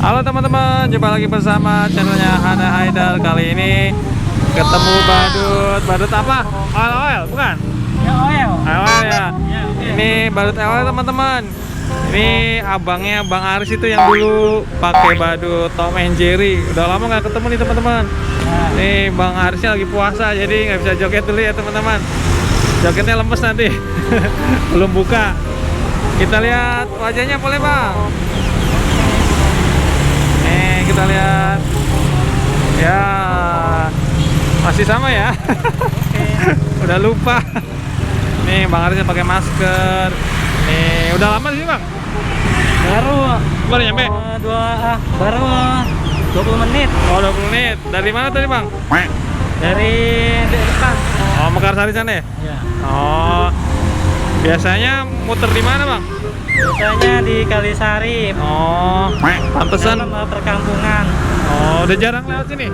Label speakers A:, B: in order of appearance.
A: Halo teman-teman, jumpa lagi bersama channelnya Hana Haidar. Kali ini ketemu badut apa? Oil, bukan?
B: Ya oil.
A: Oil ya.
B: Okay.
A: Ini badut oil teman-teman. Ini abangnya Bang Aris itu yang dulu pakai badut Tom and Jerry. Udah lama nggak ketemu nih teman-teman. Nih Bang Arisnya lagi puasa, jadi nggak bisa joget dulu ya teman-teman. Jogetnya lemes nanti. Belum buka. Kita lihat wajahnya boleh Bang. Nih kita lihat. Ya masih sama ya. Udah lupa. Nih Bang Arisnya pakai masker. Nih udah lama sih Bang?
B: Baru
A: nyampe?
B: Baru 20 menit.
A: Oh 20 menit. Dari mana tadi Bang?
B: Dari depan.
A: Oh Mekarsari sana ya?
B: Ya.
A: Oh biasanya muter di mana Bang?
B: Biasanya di Kalisari.
A: Oh pantesan.
B: Dalam perkampungan.
A: Oh udah jarang lewat sini?